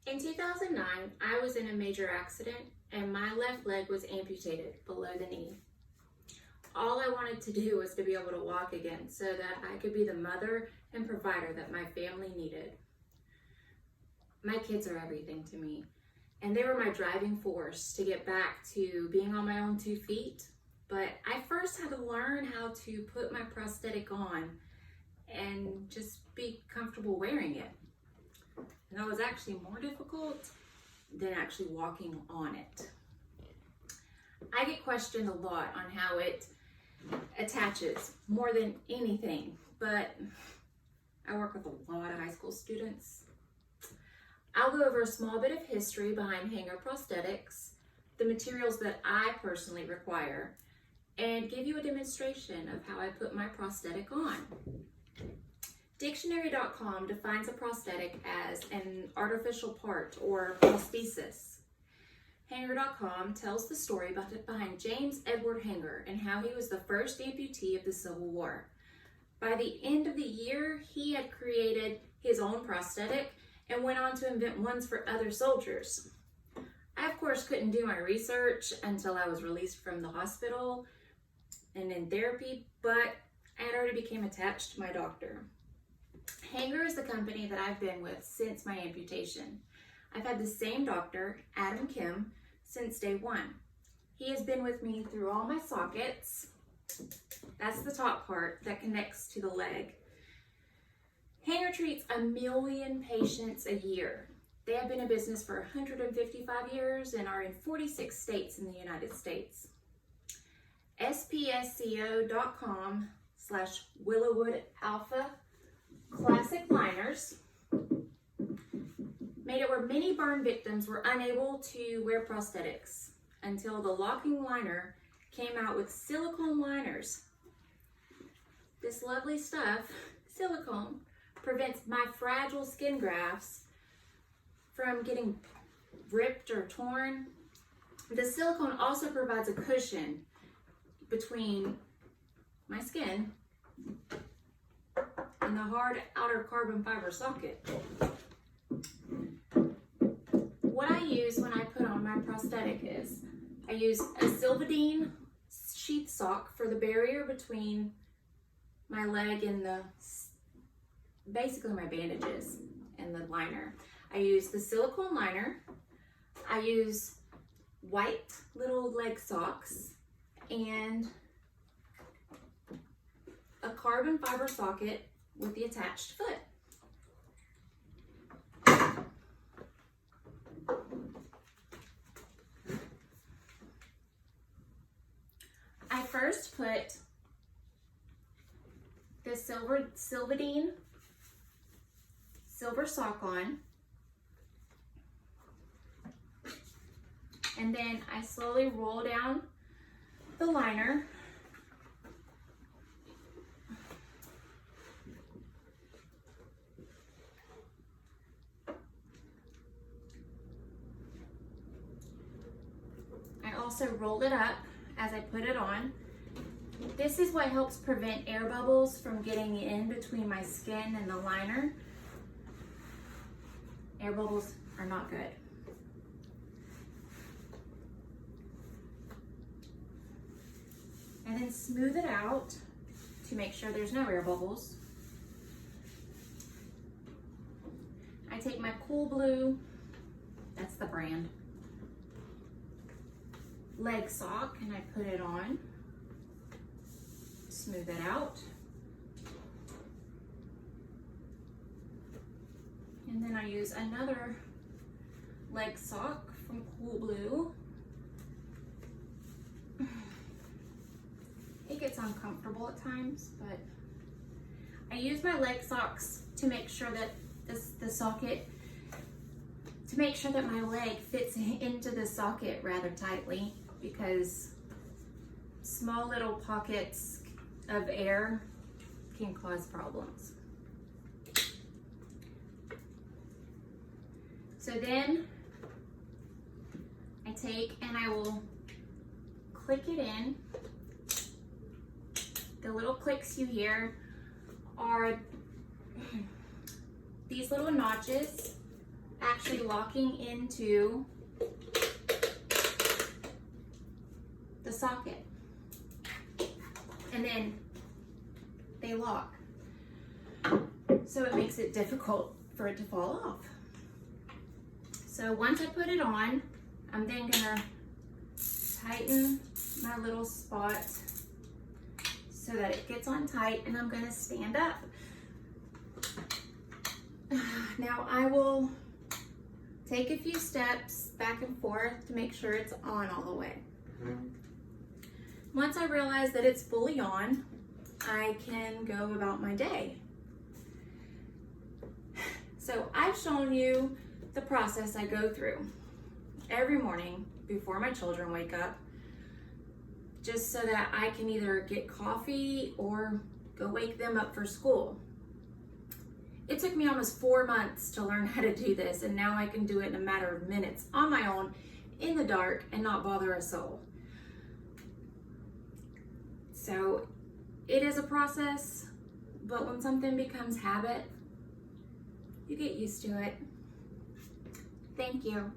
In 2009, I was in a major accident and my left leg was amputated below the knee. All I wanted to do was to be able to walk again so that I could be the mother and provider that my family needed. My kids are everything to me, and they were my driving force to get back to being on my own 2 feet. But I first had to learn how to put my prosthetic on and just be comfortable wearing it. And that was actually more difficult than actually walking on it. I get questioned a lot on how it attaches more than anything, but I work with a lot of high school students. I'll go over a small bit of history behind hanger prosthetics, the materials that I personally require, and give you a demonstration of how I put my prosthetic on. Dictionary.com defines a prosthetic as an artificial part or prosthesis. Hanger.com tells the story behind James Edward Hanger and how he was the first amputee of the Civil War. By the end of the year, he had created his own prosthetic and went on to invent ones for other soldiers. I, of course, couldn't do my research until I was released from the hospital and in therapy, but I had already become attached to my doctor. Hanger is the company that I've been with since my amputation. I've had the same doctor, Adam Kim, since day one. He has been with me through all my sockets. That's the top part that connects to the leg. Hanger treats 1 million patients a year. They have been in business for 155 years and are in 46 states in the United States. spsco.com/Willowwood Alpha Classic Liners made it where many burn victims were unable to wear prosthetics until the locking liner came out with silicone liners. This lovely stuff, silicone, prevents my fragile skin grafts from getting ripped or torn. The silicone also provides a cushion between my skin and the hard outer carbon fiber socket. What I use when I put on my prosthetic is I use a Silvadene sheath sock for the barrier between my leg and basically my bandages and the liner. I use the silicone liner. I use white little leg socks and a carbon fiber socket with the attached foot. I first put the Silvadene silver sock on, and then I slowly roll down the liner. I also rolled it up as I put it on. This is what helps prevent air bubbles from getting in between my skin and the liner. Air bubbles are not good. And then smooth it out to make sure there's no air bubbles. I take my Cool Blue, that's the brand, leg sock, and I put it on. Smooth it out. And then I use another leg sock from Cool Blue. It gets uncomfortable at times, but I use my leg socks to make sure that the socket, to make sure that my leg fits into the socket rather tightly, because small little pockets of air can cause problems. So then I take and I will click it in. The little clicks you hear are these little notches actually locking into the socket. And then they lock. So it makes it difficult for it to fall off. So once I put it on, I'm then gonna tighten my little spot so that it gets on tight, and I'm gonna stand up. Now I will take a few steps back and forth to make sure it's on all the way. Once I realize that it's fully on, I can go about my day. So I've shown you the process I go through every morning before my children wake up, just so that I can either get coffee or go wake them up for school. It took me almost 4 months to learn how to do this, and now I can do it in a matter of minutes on my own in the dark and not bother a soul. So it is a process, but when something becomes habit, you get used to it. Thank you.